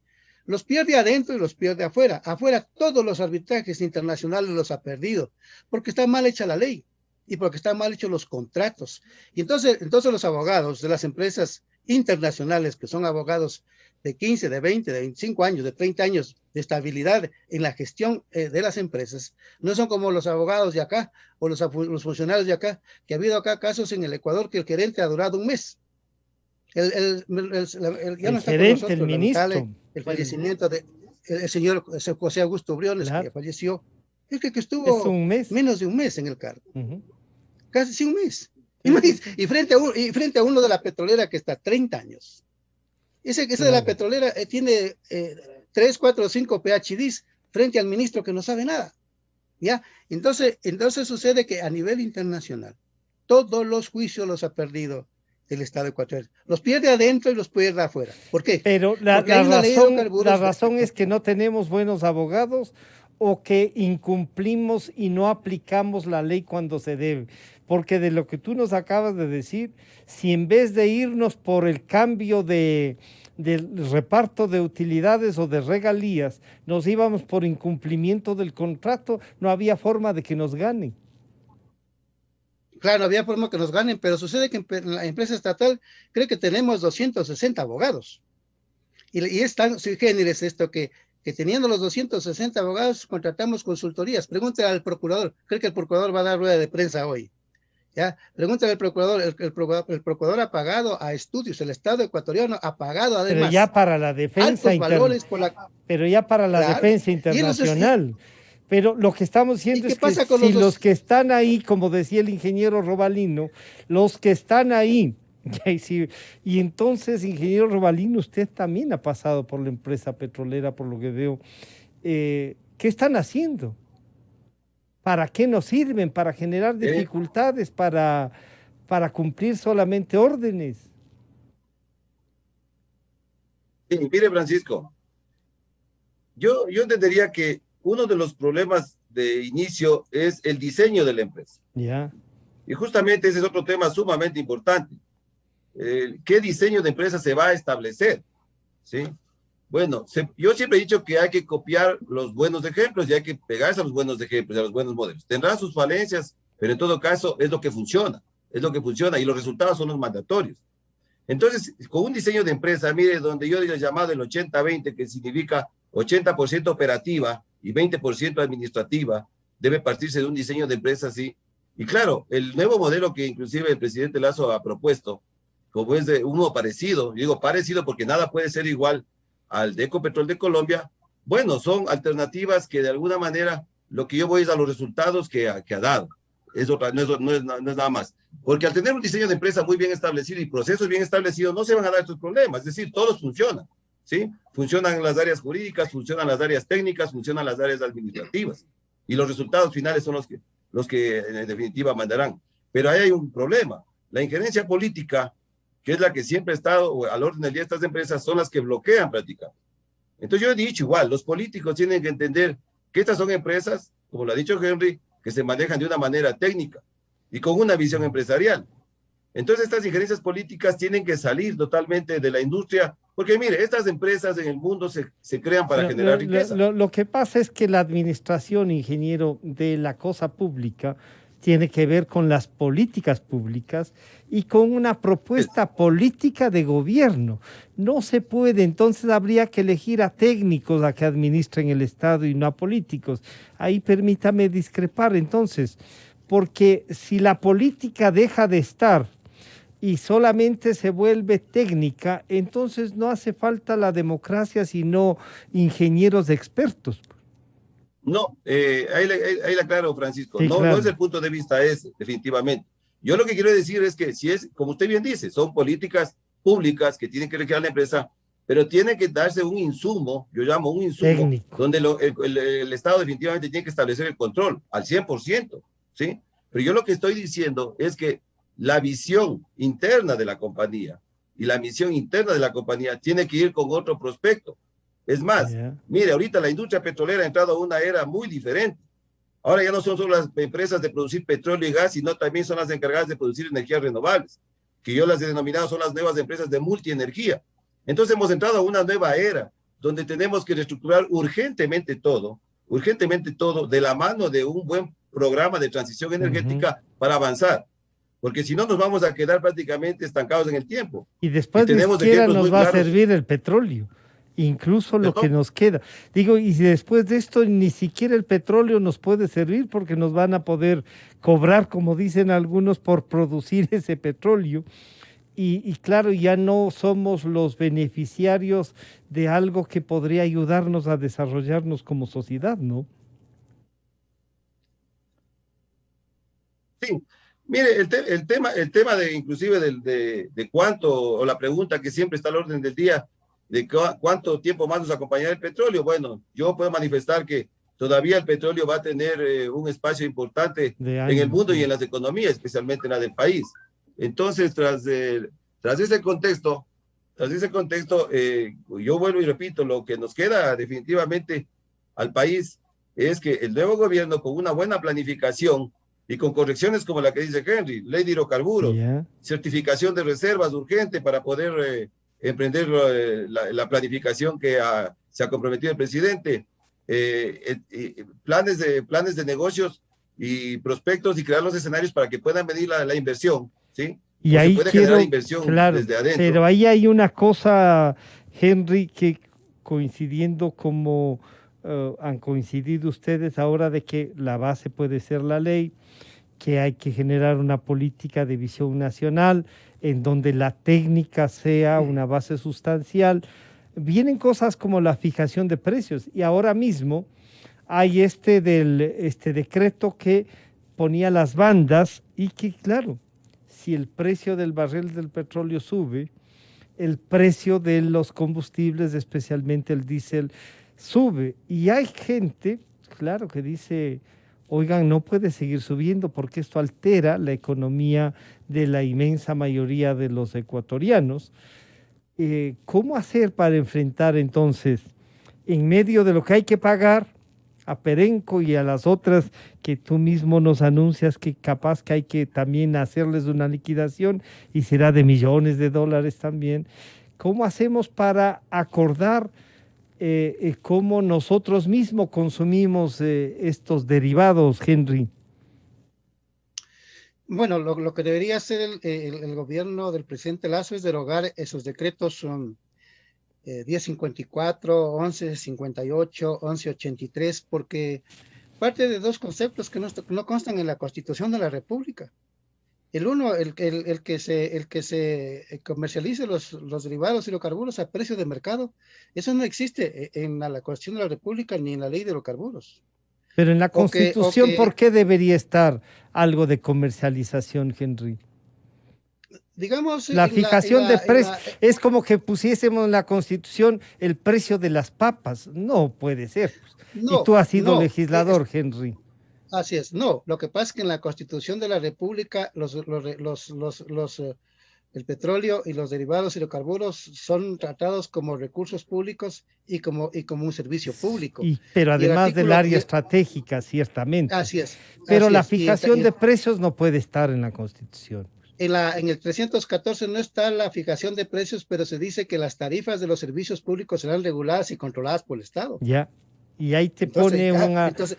Los pierde adentro y los pierde afuera. Afuera todos los arbitrajes internacionales los ha perdido, porque está mal hecha la ley y porque están mal hechos los contratos. Y entonces los abogados de las empresas internacionales, que son abogados de 15, de 20, de 25 años, de 30 años de estabilidad en la gestión de las empresas, no son como los abogados de acá o los funcionarios de acá, que ha habido acá casos en el Ecuador que el gerente ha durado un mes. Ya no está con nosotros, el ministro. El fallecimiento del señor José Augusto Briones, claro, que falleció, es que estuvo menos de un mes en el cargo. Casi un mes. Y frente a uno de la petrolera que está 30 años. Ese de la petrolera tiene 3, 4, 5 PhDs frente al ministro que no sabe nada. ¿Ya? Entonces sucede que a nivel internacional, todos los juicios los ha perdido el Estado ecuatoriano. Los pierde adentro y los pierde afuera. ¿Por qué? Pero la razón es que no tenemos buenos abogados o que incumplimos y no aplicamos la ley cuando se debe. Porque de lo que tú nos acabas de decir, si en vez de irnos por el cambio del reparto de utilidades o de regalías, nos íbamos por incumplimiento del contrato, no había forma de que nos ganen. Claro, no había forma que nos ganen, pero sucede que en la empresa estatal creo que tenemos 260 abogados. Y es tan sui generis esto que teniendo los 260 abogados, contratamos consultorías. Pregúntale al procurador, creo que el procurador va a dar rueda de prensa hoy. ¿Ya? Pregúntale al procurador, el procurador ha pagado a estudios, el Estado ecuatoriano ha pagado además. Pero ya para la defensa defensa internacional. Pero lo que estamos diciendo es que si los que están ahí, como decía el ingeniero Robalino, los que están ahí, y entonces, ingeniero Robalino, usted también ha pasado por la empresa petrolera, por lo que veo, ¿qué están haciendo? ¿Para qué nos sirven? ¿Para generar dificultades? ¿Para cumplir solamente órdenes? Sí, mire, Francisco, yo entendería que uno de los problemas de inicio es el diseño de la empresa. Ya. Y justamente ese es otro tema sumamente importante. ¿Qué diseño de empresa se va a establecer? ¿Sí? Bueno, yo siempre he dicho que hay que copiar los buenos ejemplos y hay que pegarse a los buenos ejemplos, a los buenos modelos. Tendrá sus falencias, pero en todo caso es lo que funciona y los resultados son los mandatorios. Entonces, con un diseño de empresa, mire, donde yo he llamado el 80-20, que significa 80% operativa y 20% administrativa, debe partirse de un diseño de empresa así. Y claro, el nuevo modelo que inclusive el presidente Lazo ha propuesto, como es de uno parecido, yo digo parecido porque nada puede ser igual al de Ecopetrol de Colombia, bueno, son alternativas que de alguna manera lo que yo voy es a los resultados que ha dado. No es nada más. Porque al tener un diseño de empresa muy bien establecido y procesos bien establecidos, no se van a dar estos problemas. Es decir, todos funcionan, ¿sí? Funcionan las áreas jurídicas, funcionan las áreas técnicas, funcionan las áreas administrativas. Y los resultados finales son los que en definitiva mandarán. Pero ahí hay un problema. La injerencia política, que es la que siempre ha estado al orden del día de estas empresas, son las que bloquean prácticamente. Entonces yo he dicho igual, los políticos tienen que entender que estas son empresas, como lo ha dicho Henry, que se manejan de una manera técnica y con una visión empresarial. Entonces estas injerencias políticas tienen que salir totalmente de la industria, porque mire, estas empresas en el mundo se crean para generar riqueza. Lo que pasa es que la administración, ingeniero, de la cosa pública tiene que ver con las políticas públicas y con una propuesta política de gobierno. No se puede, entonces habría que elegir a técnicos a que administren el Estado y no a políticos. Ahí permítame discrepar entonces, porque si la política deja de estar y solamente se vuelve técnica, entonces no hace falta la democracia, sino ingenieros expertos. No, ahí la aclaro, Francisco. Sí, No, claro. no es el punto de vista ese, definitivamente. Yo lo que quiero decir es que si es, como usted bien dice, son políticas públicas que tienen que realizar la empresa, pero tiene que darse un insumo, yo llamo un insumo, Técnico. donde el Estado definitivamente tiene que establecer el control al 100%, ¿sí? Pero yo lo que estoy diciendo es que la visión interna de la compañía y la misión interna de la compañía tiene que ir con otro prospecto. Es más, Yeah. mire, ahorita la industria petrolera ha entrado a una era muy diferente. Ahora ya no son solo las empresas de producir petróleo y gas, sino también son las encargadas de producir energías renovables, que yo las he denominado son las nuevas empresas de multienergía. Entonces hemos entrado a una nueva era donde tenemos que reestructurar urgentemente todo de la mano de un buen programa de transición energética para avanzar, porque si no nos vamos a quedar prácticamente estancados en el tiempo. Y después ni tenemos siquiera ejemplos nos muy va a claros. servir el petróleo, incluso lo que ¿Perdón? nos queda. Digo, y si después de esto ni siquiera el petróleo nos puede servir porque nos van a poder cobrar, como dicen algunos, por producir ese petróleo. Y claro, ya no somos los beneficiarios de algo que podría ayudarnos a desarrollarnos como sociedad, ¿no? Sí, mire, el tema de inclusive de cuánto, o la pregunta que siempre está al orden del día, de cuánto tiempo más nos acompañará el petróleo. Bueno, yo puedo manifestar que todavía el petróleo va a tener un espacio importante De en el años. mundo y en las economías, especialmente en la del país. Entonces, tras ese contexto, yo vuelvo y repito, lo que nos queda definitivamente al país es que el nuevo gobierno, con una buena planificación, y con correcciones como la que dice Henry, ley de hidrocarburos, Yeah. certificación de reservas urgente para poder emprender la planificación que se ha comprometido el presidente, planes de negocios y prospectos y crear los escenarios para que puedan medir la inversión, ¿sí? Y O se ahí puede generar quiero, inversión claro, desde adentro. pero ahí hay una cosa, Henry, que coincidiendo como han coincidido ustedes ahora de que la base puede ser la ley, que hay que generar una política de visión nacional en donde la técnica sea una base sustancial. Vienen cosas como la fijación de precios y ahora mismo hay este decreto que ponía las bandas y que claro, si el precio del barril del petróleo sube, el precio de los combustibles, especialmente el diésel, sube. Y hay gente, claro, que dice, oigan, no puede seguir subiendo porque esto altera la economía de la inmensa mayoría de los ecuatorianos. ¿Cómo hacer para enfrentar entonces, en medio de lo que hay que pagar a Perenco y a las otras que tú mismo nos anuncias que capaz que hay que también hacerles una liquidación y será de millones de dólares también? ¿Cómo hacemos para acordar cómo nosotros mismos consumimos estos derivados, Henry? Bueno, lo que debería hacer el gobierno del presidente Lazo es derogar esos decretos, son 1054, 1158, 1183, porque parte de dos conceptos que no constan en la Constitución de la República. El uno, el que se comercialice los derivados hidrocarburos a precio de mercado, eso no existe en la Constitución de la República ni en la ley de hidrocarburos. Pero en la O que, Constitución, ¿por qué debería estar algo de comercialización, Henry? digamos, La fijación de precios es como que pusiésemos en la Constitución el precio de las papas. No puede ser. Y tú has sido legislador, Henry. Así es. No, lo que pasa es que en la Constitución de la República el petróleo y los derivados hidrocarburos son tratados como recursos públicos y como un servicio público. Pero además del área estratégica, ciertamente. Así es. Pero así la es. Fijación de precios no puede estar en la Constitución. En el 314 no está la fijación de precios, pero se dice que las tarifas de los servicios públicos serán reguladas y controladas por el Estado. Ya. Y ahí te pone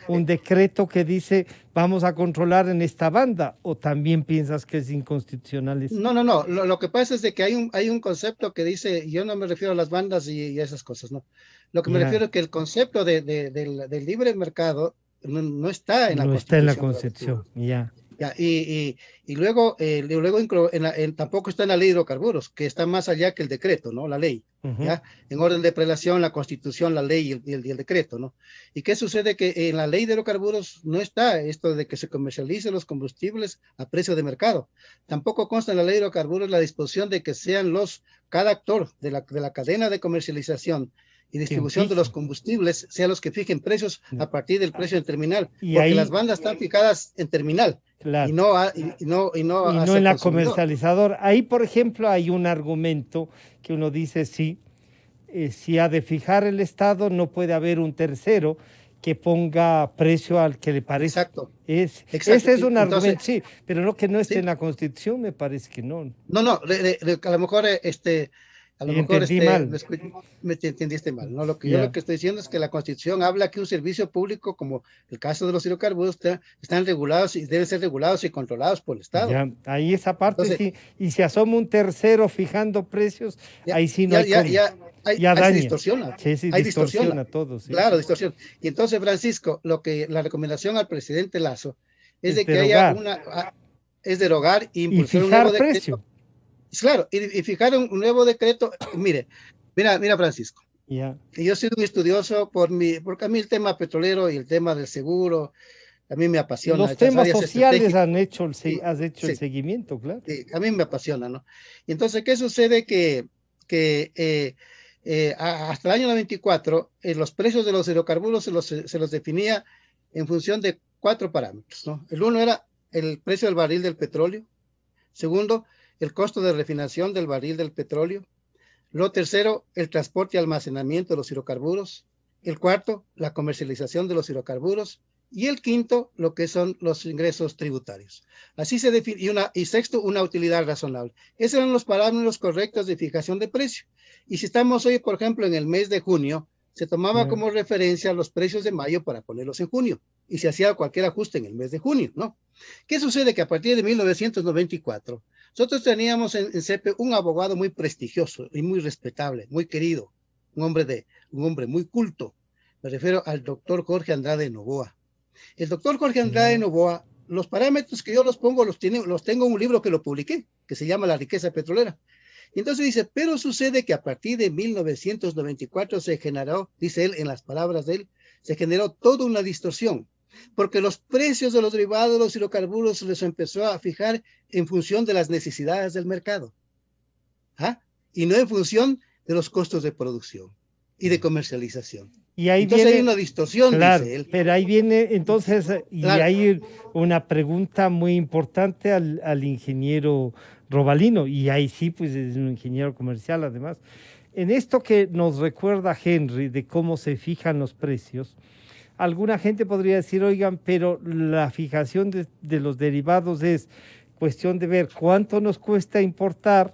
un decreto que dice vamos a controlar en esta banda, o también piensas que es inconstitucional eso? No. Lo que pasa es de que hay un concepto que dice, yo no me refiero a las bandas y a esas cosas, no. Lo que me refiero es que el concepto del libre mercado no está en la No está en la Constitución. Concepción, ya. Ya, y luego, tampoco está en la ley de hidrocarburos, que está más allá que el decreto, ¿no? La ley, Ujú. ¿ya? En orden de prelación, la Constitución, la ley y el decreto, ¿no? ¿Y qué sucede? Que en la ley de hidrocarburos no está esto de que se comercialicen los combustibles a precio de mercado. Tampoco consta en la ley de hidrocarburos la disposición de que sean cada actor de la cadena de comercialización y Quien distribución de los fije. combustibles sean los que fijen precios No. a partir del precio en terminal, Y porque las ahí, bandas están fijadas en terminal y claro. no Y no hacia en el la consumidor. comercializadora. Ahí, por ejemplo, hay un argumento que uno dice, sí, si ha de fijar el Estado, no puede haber un tercero que ponga precio al que le parece. Exacto, exacto. Ese es un Entonces, argumento, sí, pero no que no esté en sí, la Constitución, me parece que no. no, a lo mejor, a lo Y mejor, entendí mal. me entendiste mal, ¿no? Yo lo Ya, que estoy diciendo es que la Constitución habla que un servicio público, como el caso de los hidrocarburos, están regulados y deben ser regulados y controlados por el Estado. ya, ahí esa parte Entonces, sí. Y si asoma un tercero fijando precios, ya, ahí sí no ya, hay ya, cómo. ya, Ya ahí se daña. distorsiona, Sí, sí, ahí distorsiona, distorsiona todo, sí. claro, distorsión. Y entonces, Francisco, la recomendación al presidente Lazo es Es de que haya derogar es derogar e y impulsar un nuevo fijar decreto. precio. Claro, y fijar un nuevo decreto. Mira, Francisco, Ya. que yo soy un estudioso porque a mí el tema petrolero y el tema del seguro, a mí me apasiona, Los esas temas áreas sociales estratégicas, has hecho el sí, seguimiento, claro. sí, a mí me apasiona, ¿no? Y entonces, ¿qué sucede? Hasta el año 94, los precios de los hidrocarburos se los definía en función de 4 parámetros, ¿no? El uno era el precio del barril del petróleo. Segundo, el costo de refinación del barril del petróleo. Lo tercero, el transporte y almacenamiento de los hidrocarburos. El cuarto, la comercialización de los hidrocarburos. Y el quinto, lo que son los ingresos tributarios. Así se define. Y sexto, una utilidad razonable. Esos eran los parámetros correctos de fijación de precio. Y si estamos hoy, por ejemplo, en el mes de junio, se tomaba Ya. como referencia los precios de mayo para ponerlos en junio. Y se hacía cualquier ajuste en el mes de junio, ¿no? ¿Qué sucede? Que a partir de 1994, nosotros teníamos en CEPE un abogado muy prestigioso y muy respetable, muy querido, un hombre muy culto. Me refiero al doctor Jorge Andrade Novoa. El doctor Jorge Andrade Ya. Novoa, los parámetros que yo los pongo, los tengo en un libro que lo publiqué, que se llama La riqueza petrolera. Y entonces dice, pero sucede que a partir de 1994 se generó, dice él en las palabras de él, se generó toda una distorsión, porque los precios de los derivados de los hidrocarburos se les empezó a fijar en función de las necesidades del mercado, ¿ah? Y no en función de los costos de producción y de comercialización. Y ahí Entonces hay viene, una distorsión, claro, dice él. pero ahí viene entonces, y Claro, hay una pregunta muy importante al ingeniero Robalino, y ahí sí, pues es un ingeniero comercial además. En esto que nos recuerda Henry de cómo se fijan los precios, alguna gente podría decir, oigan, pero la fijación de los derivados es cuestión de ver cuánto nos cuesta importar,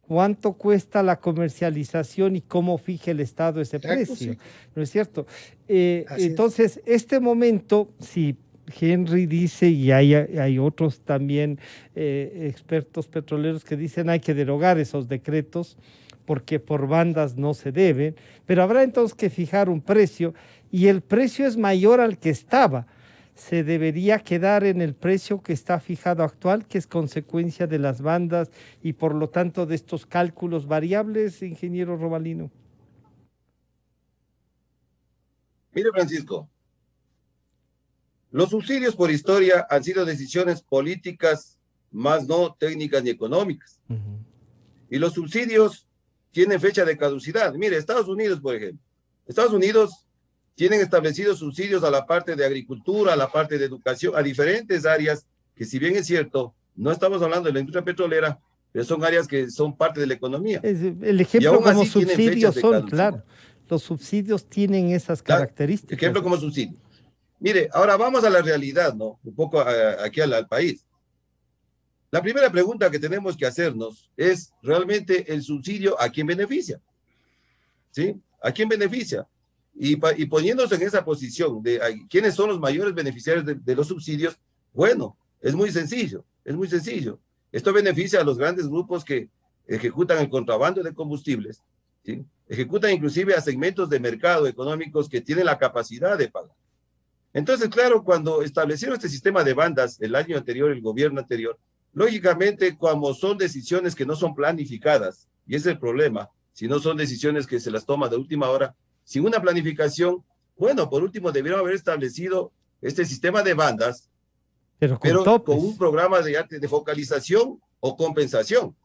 cuánto cuesta la comercialización y cómo fija el Estado ese exacto, precio, sí. ¿no es cierto? Así es. Entonces, este momento, si Henry dice, y hay otros también expertos petroleros que dicen hay que derogar esos decretos porque por bandas no se deben, pero habrá entonces que fijar un precio y el precio es mayor al que estaba. Se debería quedar en el precio que está fijado actual, que es consecuencia de las bandas y por lo tanto de estos cálculos variables, ingeniero Robalino. Mire, Francisco, los subsidios por historia han sido decisiones políticas, más no técnicas ni económicas. Uh-huh. Y los subsidios tienen fecha de caducidad. Mire, Estados Unidos, por ejemplo. Estados Unidos tienen establecidos subsidios a la parte de agricultura, a la parte de educación, a diferentes áreas que, si bien es cierto, no estamos hablando de la industria petrolera, pero son áreas que son parte de la economía. El Y ejemplo aún como así tienen fechas subsidios de son, caducidad. claro, los subsidios tienen esas Claro, características. ejemplo como subsidio. Mire, ahora vamos a la realidad, ¿no? Un poco aquí al país. La primera pregunta que tenemos que hacernos es, ¿realmente el subsidio a quién beneficia? ¿Sí? ¿A quién beneficia? Y poniéndose en esa posición de quiénes son los mayores beneficiarios de los subsidios, bueno, es muy sencillo, es muy sencillo. Esto beneficia a los grandes grupos que ejecutan el contrabando de combustibles, ¿sí? Ejecutan inclusive a segmentos de mercado económicos que tienen la capacidad de pagar. Entonces, claro, cuando establecieron este sistema de bandas el año anterior, el gobierno anterior, lógicamente, como son decisiones que no son planificadas, y ese es el problema, si no son decisiones que se las toma de última hora, sin una planificación, bueno, por último, debieron haber establecido este sistema de bandas, pero con un programa de focalización o compensación,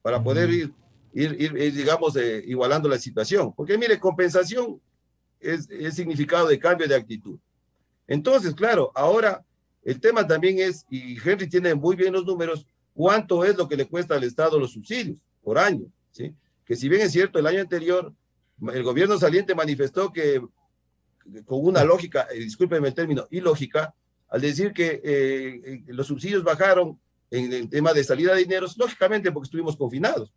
para poder ir digamos, igualando la situación. Porque mire, compensación es significado de cambio de actitud. Entonces, claro, ahora el tema también es, y Henry tiene muy bien los números, cuánto es lo que le cuesta al Estado los subsidios por año, ¿sí? Que si bien es cierto, el año anterior el gobierno saliente manifestó que con una lógica, discúlpeme el término, ilógica, al decir que los subsidios bajaron en el tema de salida de dineros, lógicamente porque estuvimos confinados,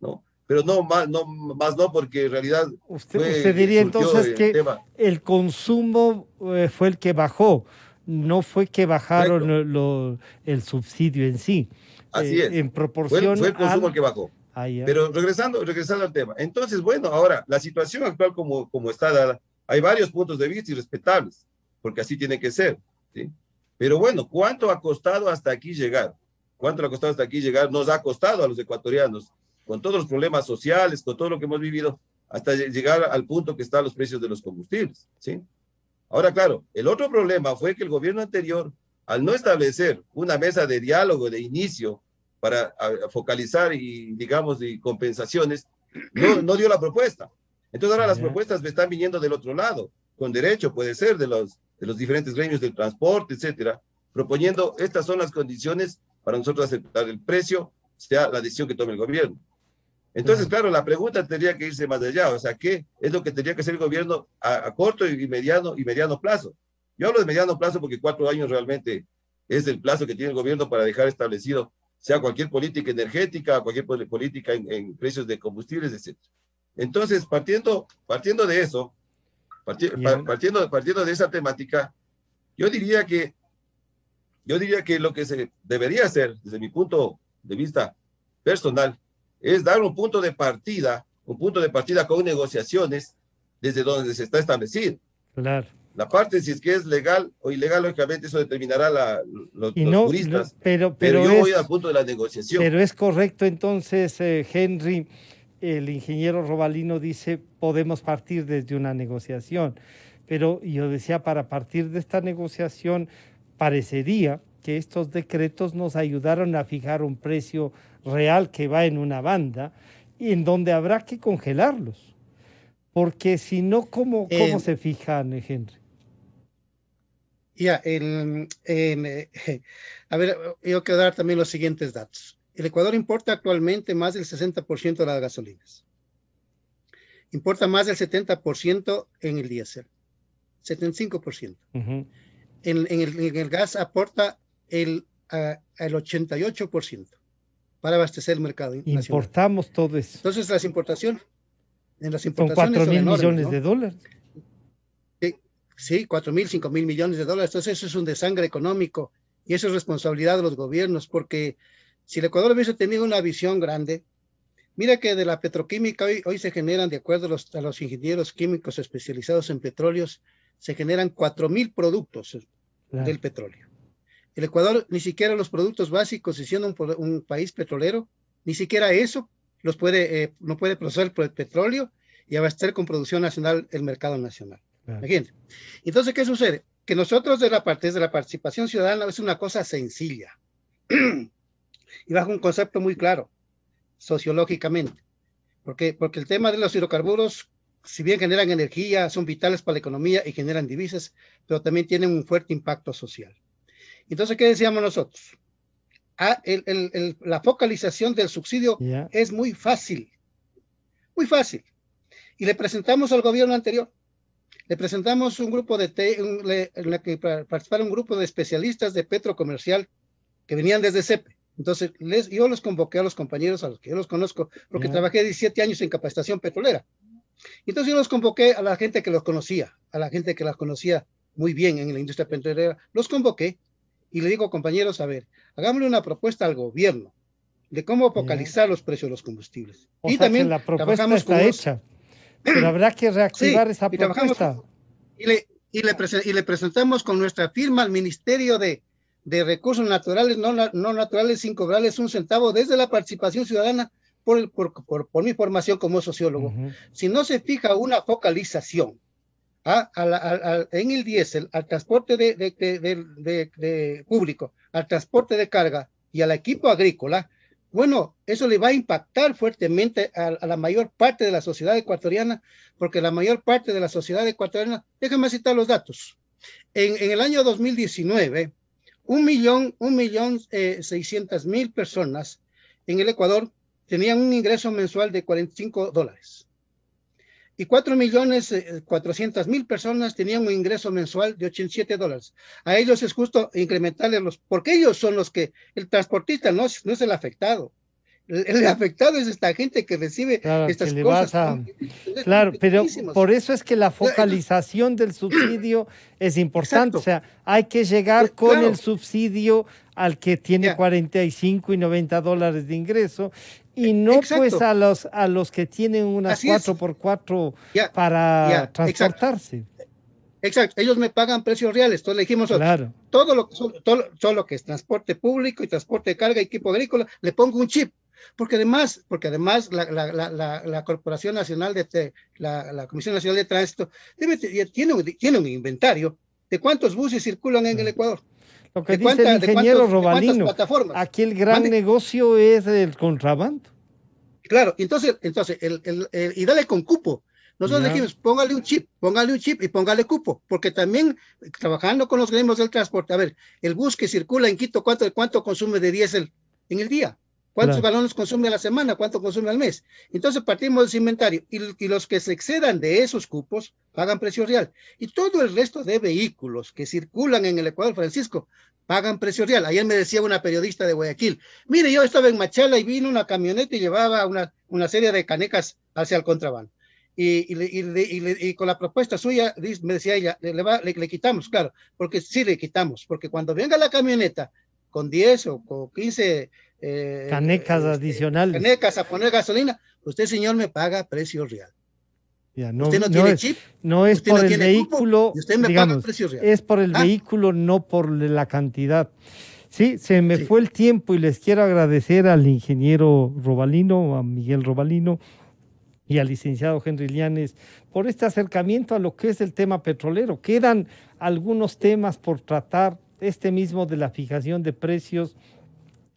¿no? Pero no más no, porque en realidad usted diría entonces que el consumo fue el que bajó, no fue que bajaron el subsidio en sí. Así es. En proporción fue el consumo el que bajó. Pero regresando al tema. Entonces, bueno, ahora, la situación actual como está dada, hay varios puntos de vista y respetables, porque así tiene que ser, ¿sí? Pero bueno, ¿cuánto ha costado hasta aquí llegar? ¿Cuánto le ha costado hasta aquí llegar? Nos ha costado a los ecuatorianos, con todos los problemas sociales, con todo lo que hemos vivido, hasta llegar al punto que están los precios de los combustibles, ¿sí? Ahora, claro, el otro problema fue que el gobierno anterior, al no establecer una mesa de diálogo de inicio para focalizar y, digamos, y compensaciones, no dio la propuesta. Entonces ahora las propuestas me están viniendo del otro lado, con derecho, puede ser, de los diferentes gremios del transporte, etcétera, proponiendo estas son las condiciones para nosotros aceptar el precio, sea la decisión que tome el gobierno. Entonces, claro, la pregunta tendría que irse más allá, o sea, ¿qué es lo que tendría que hacer el gobierno a corto y mediano plazo? Yo hablo de mediano plazo porque 4 años realmente es el plazo que tiene el gobierno para dejar establecido, sea cualquier política energética, cualquier política en precios de combustibles, etc. Entonces, partiendo de eso, partiendo de esa temática, yo diría que lo que se debería hacer, desde mi punto de vista personal, es dar un punto de partida con negociaciones desde donde se está establecido. Claro. La parte, si es que es legal o ilegal, lógicamente eso determinará los juristas, pero yo voy al punto de la negociación. Pero es correcto entonces, Henry, el ingeniero Robalino dice, podemos partir desde una negociación, pero yo decía, para partir de esta negociación, parecería que estos decretos nos ayudaron a fijar un precio real que va en una banda y en donde habrá que congelarlos, porque si no, ¿cómo se fijan, Henry? A ver, yo quiero dar también los siguientes datos. El Ecuador importa actualmente más del 60% de las gasolinas. Importa más del 70% en el diésel, 75%. En el gas aporta el 88% para abastecer el mercado nacional. Importamos todo eso. Entonces, las importaciones son 4.000 millones, ¿no?, de dólares. Sí, 4.000, 5.000 millones de dólares. Entonces, eso es un desangre económico y eso es responsabilidad de los gobiernos, porque si el Ecuador hubiese tenido una visión grande, mira que de la petroquímica hoy se generan, de acuerdo a los ingenieros químicos especializados en petróleos, se generan 4.000 productos del petróleo. El Ecuador ni siquiera los productos básicos, y siendo un país petrolero, ni siquiera eso no puede procesar el petróleo y abastecer con producción nacional el mercado nacional. Imagínense. Entonces, ¿qué sucede? Que nosotros desde la participación ciudadana es una cosa sencilla y bajo un concepto muy claro, sociológicamente. Porque el tema de los hidrocarburos, si bien generan energía, son vitales para la economía y generan divisas, pero también tienen un fuerte impacto social. Entonces, ¿qué decíamos nosotros? La focalización del subsidio es muy fácil. Muy fácil. Y le presentamos al gobierno anterior. Le presentamos un grupo en la que participaron un grupo de especialistas de petrocomercial que venían desde CEPE. Entonces, yo los convoqué a los compañeros, a los que yo los conozco, porque trabajé 17 años en capacitación petrolera. Entonces, yo los convoqué a la gente que los conocía, muy bien en la industria petrolera. Los convoqué y le digo, compañeros, a ver, hagámosle una propuesta al gobierno de cómo focalizar los precios de los combustibles. O sea, también la propuesta está hecha. Pero habrá que reactivar esa propuesta. y le presentamos con nuestra firma al Ministerio de Recursos Naturales, no naturales, sin cobrarles un centavo desde la participación ciudadana por mi formación como sociólogo. Si no se fija una focalización en el diésel, al transporte de público, al transporte de carga y al equipo agrícola, bueno, eso le va a impactar fuertemente a la mayor parte de la sociedad ecuatoriana, porque la mayor parte de la sociedad ecuatoriana, déjame citar los datos. En el año 2019, 1.600.000 personas en el Ecuador tenían un ingreso mensual de $45. Y 4.400.000 personas tenían un ingreso mensual de $87. A ellos es justo incrementarles porque ellos son los que, el transportista no es el afectado. El afectado es esta gente que recibe estas cosas. Claro, pero por eso es que la focalización del subsidio es importante. Exacto. O sea, hay que llegar con el subsidio al que tiene 45 y $90 de ingreso y no pues a los que tienen unas 4x4 para transportarse. Exacto, ellos me pagan precios reales, entonces le dijimos todo lo que es transporte público y transporte de carga, equipo agrícola, le pongo un chip. Porque además la Corporación Nacional la Comisión Nacional de Tránsito tiene un inventario de cuántos buses circulan en el Ecuador. Lo que dice el ingeniero Robalino, aquí el gran negocio es el contrabando. Claro, entonces y dale con cupo. Nosotros dijimos, póngale un chip y póngale cupo, porque también trabajando con los gremios del transporte, a ver, el bus que circula en Quito, ¿cuánto consume de diésel en el día? ¿Cuántos galones consume a la semana? ¿Cuánto consume al mes? Entonces partimos de ese inventario y los que se excedan de esos cupos pagan precio real. Y todo el resto de vehículos que circulan en el Ecuador, Francisco, pagan precio real. Ayer me decía una periodista de Guayaquil, mire, yo estaba en Machala y vino una camioneta y llevaba una serie de canecas hacia el contrabando. Y con la propuesta suya, me decía ella, le quitamos, claro, porque sí le quitamos, porque cuando venga la camioneta con 10 o con 15 canecas adicionales, canecas a poner gasolina, usted, señor, me paga precio real. Ya, no, usted no tiene chip, no es por el vehículo, cupo, usted me paga precio real. Es por el vehículo, no por la cantidad. Sí, se me fue el tiempo y les quiero agradecer al ingeniero Robalino, a Miguel Robalino y al licenciado Henry Llanes por este acercamiento a lo que es el tema petrolero. Quedan algunos temas por tratar, este mismo de la fijación de precios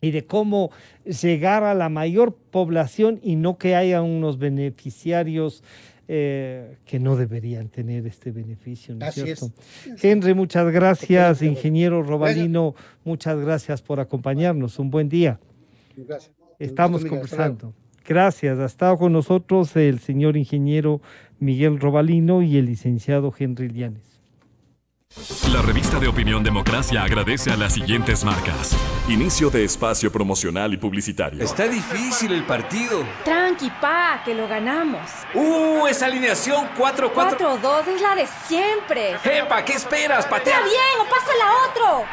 y de cómo llegar a la mayor población y no que haya unos beneficiarios que no deberían tener este beneficio, ¿no es cierto? Henry, muchas gracias. Ingeniero Robalino, muchas gracias por acompañarnos. Un buen día. Gracias. Estamos conversando. Gracias. Ha estado con nosotros el señor ingeniero Miguel Robalino y el licenciado Henry Llanes. La revista de opinión Democracia agradece a las siguientes marcas. Inicio de espacio promocional y publicitario. Está difícil el partido. Tranqui, pa, que lo ganamos. Esa alineación 4-4. 4-2 es la de siempre. ¡Epa! ¿Qué esperas? ¡Patea! ¡Está bien! ¡O pásala a otro!